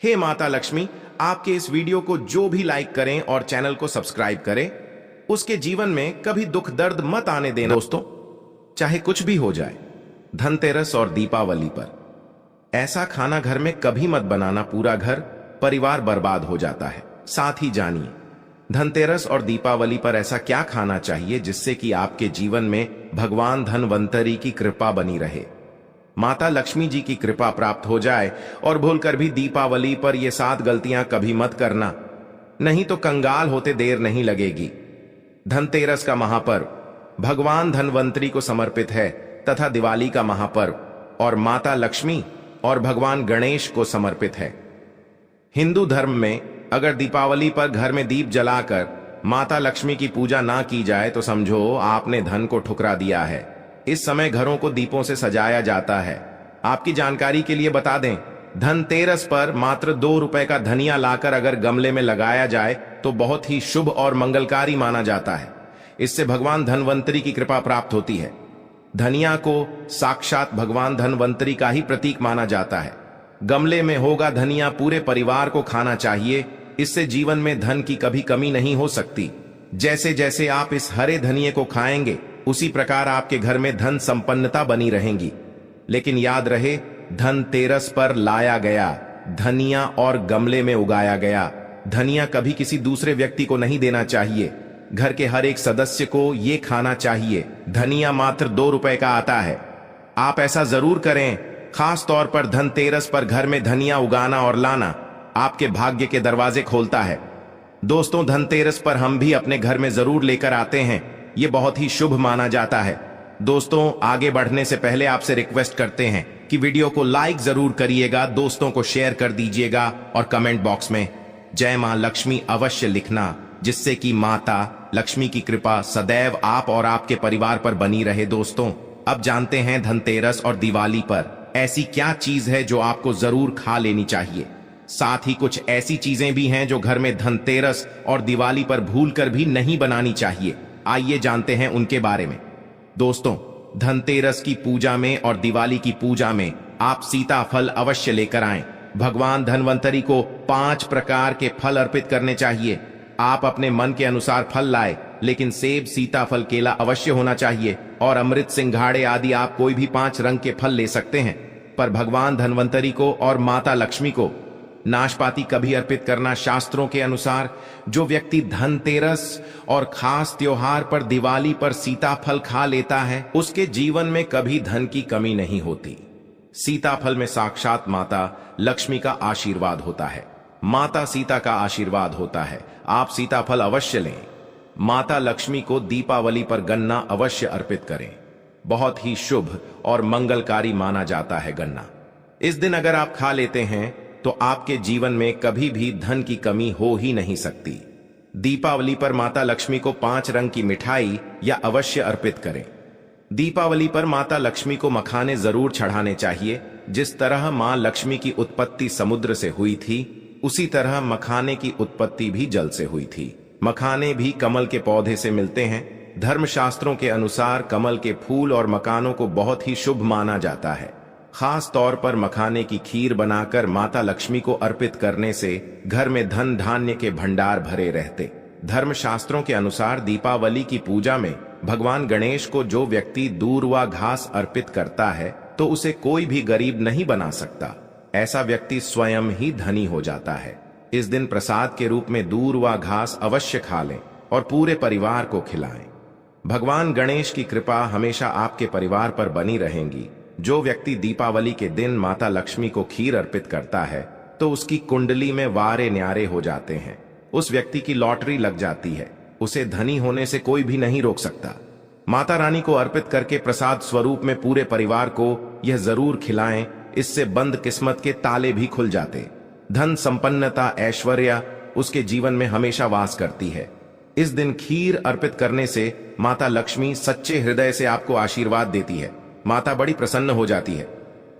हे माता लक्ष्मी, आपके इस वीडियो को जो भी लाइक करें और चैनल को सब्सक्राइब करें, उसके जीवन में कभी दुख दर्द मत आने देना। दोस्तों, चाहे कुछ भी हो जाए, धनतेरस और दीपावली पर ऐसा खाना घर में कभी मत बनाना, पूरा घर परिवार बर्बाद हो जाता है। साथ ही जानिए धनतेरस और दीपावली पर ऐसा क्या खाना चाहिए जिससे कि आपके जीवन में भगवान धनवंतरी की कृपा बनी रहे, माता लक्ष्मी जी की कृपा प्राप्त हो जाए। और भूलकर भी दीपावली पर ये 7 गलतियां कभी मत करना, नहीं तो कंगाल होते देर नहीं लगेगी। धनतेरस का महापर्व भगवान धनवंतरी को समर्पित है तथा दिवाली का महापर्व और माता लक्ष्मी और भगवान गणेश को समर्पित है। हिंदू धर्म में अगर दीपावली पर घर में दीप जलाकर माता लक्ष्मी की पूजा ना की जाए तो समझो आपने धन को ठुकरा दिया है। इस समय घरों को दीपों से सजाया जाता है। आपकी जानकारी के लिए बता दें, धनतेरस पर मात्र 2 रुपए का धनिया लाकर अगर गमले में लगाया जाए तो बहुत ही शुभ और मंगलकारी माना जाता है। इससे भगवान धनवंतरी की कृपा प्राप्त होती है। धनिया को साक्षात भगवान धनवंतरी का ही प्रतीक माना जाता है। गमले में होगा धनिया, पूरे परिवार को खाना चाहिए। इससे जीवन में धन की कभी कमी नहीं हो सकती। जैसे जैसे आप इस हरे धनिये को खाएंगे, उसी प्रकार आपके घर में धन संपन्नता बनी रहेंगी। लेकिन याद रहे, धनतेरस पर लाया गया धनिया और गमले में उगाया गया धनिया कभी किसी दूसरे व्यक्ति को नहीं देना चाहिए। घर के हर एक सदस्य को ये खाना चाहिए। धनिया मात्र 2 रुपए का आता है। आप ऐसा जरूर करें। खास तौर पर धनतेरस पर घर में धनिया उगाना और लाना आपके भाग्य के दरवाजे खोलता है। दोस्तों, धनतेरस पर हम भी अपने घर में जरूर लेकर आते हैं। ये बहुत ही शुभ माना जाता है। दोस्तों, आगे बढ़ने से पहले आपसे रिक्वेस्ट करते हैं कि वीडियो को लाइक जरूर करिएगा, दोस्तों को शेयर कर दीजिएगा और कमेंट बॉक्स में जय मां लक्ष्मी अवश्य लिखना, जिससे कि माता लक्ष्मी की कृपा सदैव आप और आपके परिवार पर बनी रहे। दोस्तों, अब जानते हैं धनतेरस और दिवाली पर ऐसी क्या चीज है जो आपको जरूर खा लेनी चाहिए। साथ ही कुछ ऐसी चीजें भी हैं जो घर में धनतेरस और दिवाली पर भूलकर भी नहीं बनानी चाहिए। आइए जानते हैं उनके बारे में। दोस्तों, धनतेरस की पूजा में और दिवाली की पूजा में आप सीताफल अवश्य लेकर आएं। भगवान धनवंतरी को 5 प्रकार के फल अर्पित करने चाहिए। आप अपने मन के अनुसार फल लाए, लेकिन सेब, सीताफल, केला अवश्य होना चाहिए और अमृत, सिंघाड़े आदि आप कोई भी 5 रंग के फल ले सकते हैं। पर भगवान धनवंतरी को और माता लक्ष्मी को नाशपाती कभी अर्पित करना शास्त्रों के अनुसार जो व्यक्ति धनतेरस और खास त्योहार पर दिवाली पर सीताफल खा लेता है, उसके जीवन में कभी धन की कमी नहीं होती। सीताफल में साक्षात माता लक्ष्मी का आशीर्वाद होता है, माता सीता का आशीर्वाद होता है। आप सीताफल अवश्य लें। माता लक्ष्मी को दीपावली पर गन्ना अवश्य अर्पित करें। बहुत ही शुभ और मंगलकारी माना जाता है गन्ना। इस दिन अगर आप खा लेते हैं तो आपके जीवन में कभी भी धन की कमी हो ही नहीं सकती। दीपावली पर माता लक्ष्मी को 5 रंग की मिठाई या अवश्य अर्पित करें। दीपावली पर माता लक्ष्मी को मखाने जरूर चढ़ाने चाहिए। जिस तरह मां लक्ष्मी की उत्पत्ति समुद्र से हुई थी, उसी तरह मखाने की उत्पत्ति भी जल से हुई थी। मखाने भी कमल के पौधे से मिलते हैं। धर्मशास्त्रों के अनुसार कमल के फूल और मकानों को बहुत ही शुभ माना जाता है। खास तौर पर मखाने की खीर बनाकर माता लक्ष्मी को अर्पित करने से घर में धन धान्य के भंडार भरे रहते। धर्मशास्त्रों के अनुसार दीपावली की पूजा में भगवान गणेश को जो व्यक्ति दूर व घास अर्पित करता है तो उसे कोई भी गरीब नहीं बना सकता। ऐसा व्यक्ति स्वयं ही धनी हो जाता है। इस दिन प्रसाद के रूप में दूर व घास अवश्य खा लें और पूरे परिवार को खिलाएं। भगवान गणेश की कृपा हमेशा आपके परिवार पर बनी रहेगी। जो व्यक्ति दीपावली के दिन माता लक्ष्मी को खीर अर्पित करता है तो उसकी कुंडली में वारे न्यारे हो जाते हैं। उस व्यक्ति की लॉटरी लग जाती है। उसे धनी होने से कोई भी नहीं रोक सकता। माता रानी को अर्पित करके प्रसाद स्वरूप में पूरे परिवार को यह जरूर खिलाएं। इससे बंद किस्मत के ताले भी खुल जाते। धन संपन्नता, ऐश्वर्य उसके जीवन में हमेशा वास करती है। इस दिन खीर अर्पित करने से माता लक्ष्मी सच्चे हृदय से आपको आशीर्वाद देती है। माता बड़ी प्रसन्न हो जाती है।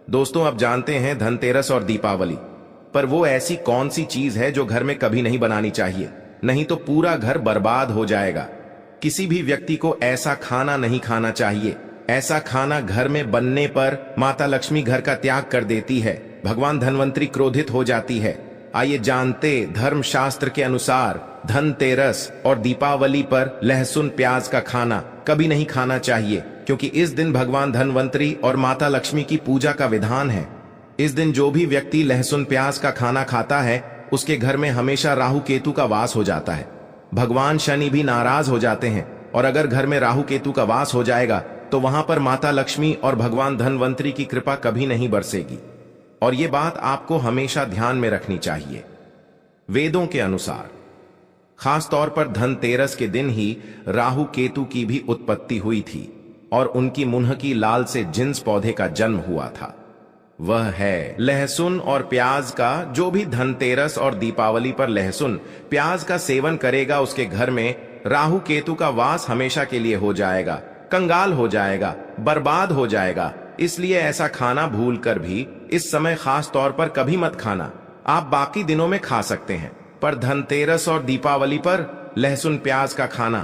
दोस्तों, अब जानते हैं धनतेरस और दीपावली पर वो ऐसी कौन सी चीज है जो घर में कभी नहीं बनानी चाहिए, नहीं तो पूरा घर बर्बाद हो जाएगा। किसी भी व्यक्ति को ऐसा खाना नहीं खाना चाहिए। ऐसा खाना घर में बनने पर माता लक्ष्मी घर का त्याग कर देती है। भगवान धनवंतरी क्रोधित हो जाती है। आइए जानते धर्मशास्त्र के अनुसार धनतेरस और दीपावली पर लहसुन प्याज का खाना कभी नहीं खाना चाहिए, क्योंकि इस दिन भगवान धनवंतरी और माता लक्ष्मी की पूजा का विधान है। इस दिन जो भी व्यक्ति लहसुन प्याज का खाना खाता है उसके घर में हमेशा राहु केतु का वास हो जाता है। भगवान शनि भी नाराज हो जाते हैं, और अगर घर में राहु केतु का वास हो जाएगा तो वहां पर माता लक्ष्मी और भगवान धनवंतरी की कृपा कभी नहीं बरसेगी। और ये बात आपको हमेशा ध्यान में रखनी चाहिए। वेदों के अनुसार खास तौर पर धनतेरस के दिन ही राहु केतु की भी उत्पत्ति हुई थी और उनकी मुन्हकी लाल से जिन्स पौधे का जन्म हुआ था। वह है लहसुन और प्याज का। जो भी धनतेरस और दीपावली पर लहसुन प्याज का सेवन करेगा उसके घर में राहु केतु का वास हमेशा के लिए हो जाएगा, कंगाल हो जाएगा, बर्बाद हो जाएगा। इसलिए ऐसा खाना भूल कर भी इस समय खास तौर पर कभी मत खाना। आप बाकी दिनों में खा सकते हैं, पर धनतेरस और दीपावली पर लहसुन प्याज का खाना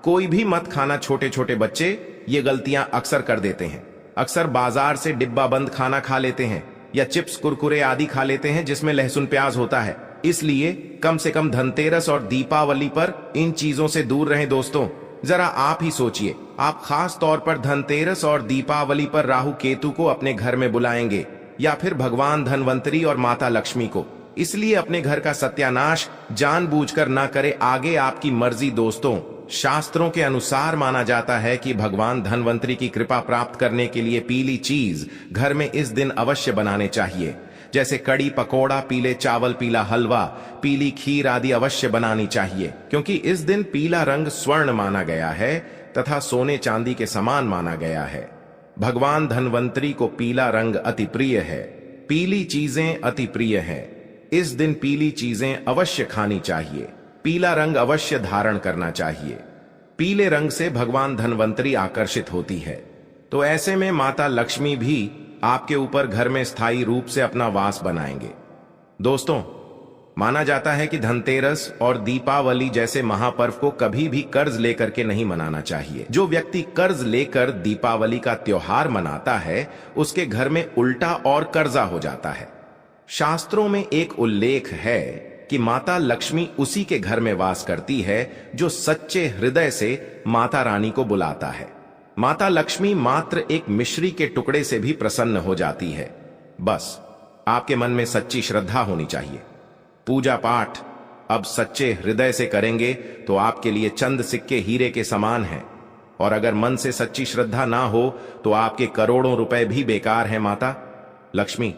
कोई भी मत खाना। छोटे छोटे बच्चे ये गलतियां अक्सर कर देते हैं। अक्सर बाजार से डिब्बा बंद खाना खा लेते हैं या चिप्स कुरकुरे आदि खा लेते हैं जिसमें लहसुन प्याज होता है। इसलिए कम से कम धनतेरस और दीपावली पर इन चीजों से दूर रहें दोस्तों। जरा आप ही सोचिए, आप खास तौर पर धनतेरस और दीपावली पर राहु केतु को अपने घर में बुलाएंगे या फिर भगवान धनवंतरी और माता लक्ष्मी को। इसलिए अपने घर का सत्यानाश जानबूझकर ना करें। आगे आपकी मर्जी दोस्तों। शास्त्रों के अनुसार माना जाता है कि भगवान धनवंतरी की कृपा प्राप्त करने के लिए पीली चीज घर में इस दिन अवश्य बनाने चाहिए, जैसे कड़ी पकोड़ा, पीले चावल, पीला हलवा, पीली खीर आदि अवश्य बनानी चाहिए, क्योंकि इस दिन पीला रंग स्वर्ण माना गया है तथा सोने चांदी के समान माना गया है। भगवान धनवंतरी को पीला रंग अति प्रिय है, पीली चीजें अति प्रिय है। इस दिन पीली चीजें अवश्य खानी चाहिए, पीला रंग अवश्य धारण करना चाहिए। पीले रंग से भगवान धनवंतरी आकर्षित होती है, तो ऐसे में माता लक्ष्मी भी आपके ऊपर घर में स्थायी रूप से अपना वास बनाएंगे। दोस्तों, माना जाता है कि धनतेरस और दीपावली जैसे महापर्व को कभी भी कर्ज लेकर के नहीं मनाना चाहिए। जो व्यक्ति कर्ज लेकर दीपावली का त्योहार मनाता है उसके घर में उल्टा और कर्जा हो जाता है। शास्त्रों में एक उल्लेख है कि माता लक्ष्मी उसी के घर में वास करती है जो सच्चे हृदय से माता रानी को बुलाता है। माता लक्ष्मी मात्र एक मिश्री के टुकड़े से भी प्रसन्न हो जाती है। बस आपके मन में सच्ची श्रद्धा होनी चाहिए। पूजा पाठ अब सच्चे हृदय से करेंगे तो आपके लिए चंद सिक्के हीरे के समान हैं, और अगर मन से सच्ची श्रद्धा ना हो तो आपके करोड़ों रुपए भी बेकार हैं। माता लक्ष्मी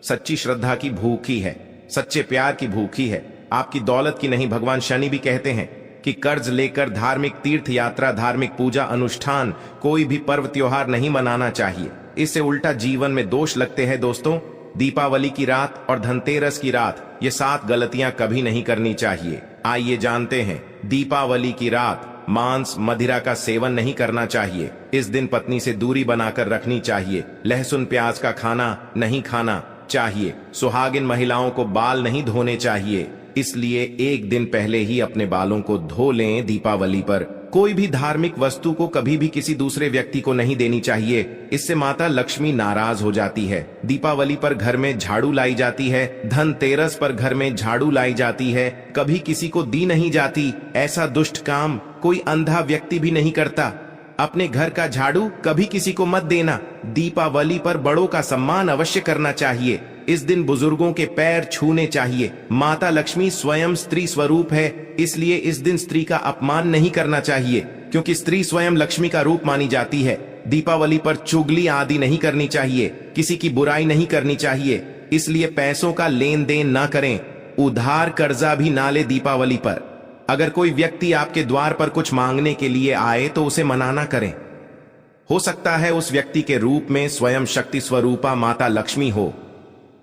सच्ची श्रद्धा की भूखी है, सच्चे प्यार की भूखी है, आपकी दौलत की नहीं। भगवान शनि भी कहते हैं कि कर्ज लेकर धार्मिक तीर्थ यात्रा, धार्मिक पूजा अनुष्ठान, कोई भी पर्व त्योहार नहीं मनाना चाहिए। इससे उल्टा जीवन में दोष लगते हैं दोस्तों। दीपावली की रात और धनतेरस की रात, ये 7 गलतियां कभी नहीं करनी चाहिए। आइए जानते हैं। दीपावली की रात मांस मदिरा का सेवन नहीं करना चाहिए। इस दिन पत्नी से दूरी बनाकर रखनी चाहिए। लहसुन प्याज का खाना नहीं खाना चाहिए। सुहागिन महिलाओं को बाल नहीं धोने चाहिए, इसलिए एक दिन पहले ही अपने बालों को धो लें। दीपावली पर कोई भी धार्मिक वस्तु को कभी भी किसी दूसरे व्यक्ति को नहीं देनी चाहिए, इससे माता लक्ष्मी नाराज हो जाती है। दीपावली पर घर में झाड़ू लाई जाती है, धनतेरस पर घर में झाड़ू लाई जाती है, कभी किसी को दी नहीं जाती। ऐसा दुष्ट काम कोई अंधा व्यक्ति भी नहीं करता। अपने घर का झाड़ू कभी किसी को मत देना। दीपावली पर बड़ों का सम्मान अवश्य करना चाहिए। इस दिन बुजुर्गों के पैर छूने चाहिए। माता लक्ष्मी स्वयं स्त्री स्वरूप है, इसलिए इस दिन स्त्री का अपमान नहीं करना चाहिए, क्योंकि स्त्री स्वयं लक्ष्मी का रूप मानी जाती है। दीपावली पर चुगली आदि नहीं करनी चाहिए, किसी की बुराई नहीं करनी चाहिए, इसलिए पैसों का लेन देन ना करें, उधार कर्जा भी ना ले। दीपावली पर अगर कोई व्यक्ति आपके द्वार पर कुछ मांगने के लिए आए तो उसे मना ना करें। हो सकता है उस व्यक्ति के रूप में स्वयं शक्ति स्वरूपा माता लक्ष्मी हो,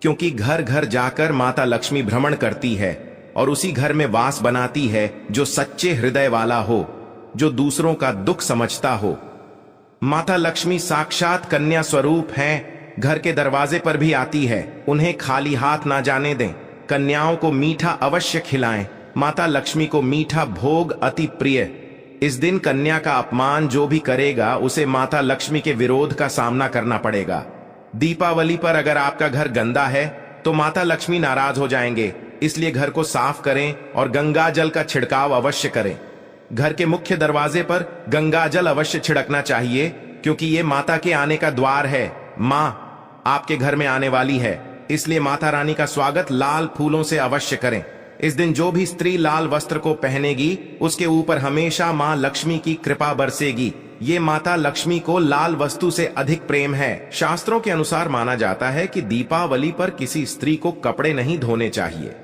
क्योंकि घर घर जाकर माता लक्ष्मी भ्रमण करती है और उसी घर में वास बनाती है जो सच्चे हृदय वाला हो, जो दूसरों का दुख समझता हो। माता लक्ष्मी साक्षात कन्या स्वरूप हैं, घर के दरवाजे पर भी आती है। उन्हें खाली हाथ ना जाने दें। कन्याओं को मीठा अवश्य खिलाएं। माता लक्ष्मी को मीठा भोग अति प्रिय। इस दिन कन्या का अपमान जो भी करेगा उसे माता लक्ष्मी के विरोध का सामना करना पड़ेगा। दीपावली पर अगर आपका घर गंदा है तो माता लक्ष्मी नाराज हो जाएंगे। इसलिए घर को साफ करें और गंगा जल का छिड़काव अवश्य करें। घर के मुख्य दरवाजे पर गंगा जल अवश्य छिड़कना चाहिए, क्योंकि ये माता के आने का द्वार है। मां आपके घर में आने वाली है, इसलिए माता रानी का स्वागत लाल फूलों से अवश्य करें। इस दिन जो भी स्त्री लाल वस्त्र को पहनेगी, उसके ऊपर हमेशा मां लक्ष्मी की कृपा बरसेगी। ये माता लक्ष्मी को लाल वस्तु से अधिक प्रेम है। शास्त्रों के अनुसार माना जाता है कि दीपावली पर किसी स्त्री को कपड़े नहीं धोने चाहिए,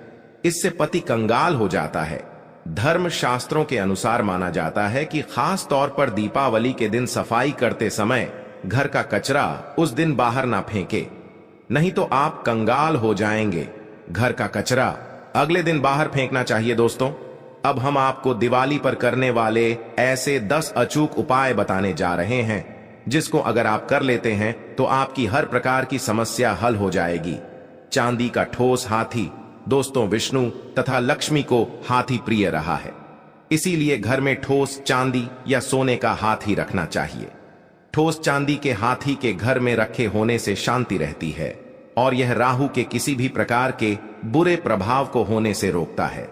इससे पति कंगाल हो जाता है। धर्म शास्त्रों के अनुसार माना जाता है कि खास तौर पर दीपावली के दिन सफाई करते समय घर का कचरा उस दिन बाहर ना फेंके, नहीं तो आप कंगाल हो जाएंगे। घर का कचरा अगले दिन बाहर फेंकना चाहिए। दोस्तों, अब हम आपको दिवाली पर करने वाले ऐसे 10 अचूक उपाय बताने जा रहे हैं, जिसको अगर आप कर लेते हैं तो आपकी हर प्रकार की समस्या हल हो जाएगी। चांदी का ठोस हाथी। दोस्तों, विष्णु तथा लक्ष्मी को हाथी प्रिय रहा है, इसीलिए घर में ठोस चांदी या सोने का हाथी रखना चाहिए। ठोस चांदी के हाथी के घर में रखे होने से शांति रहती है और यह राहु के किसी भी प्रकार के बुरे प्रभाव को होने से रोकता है।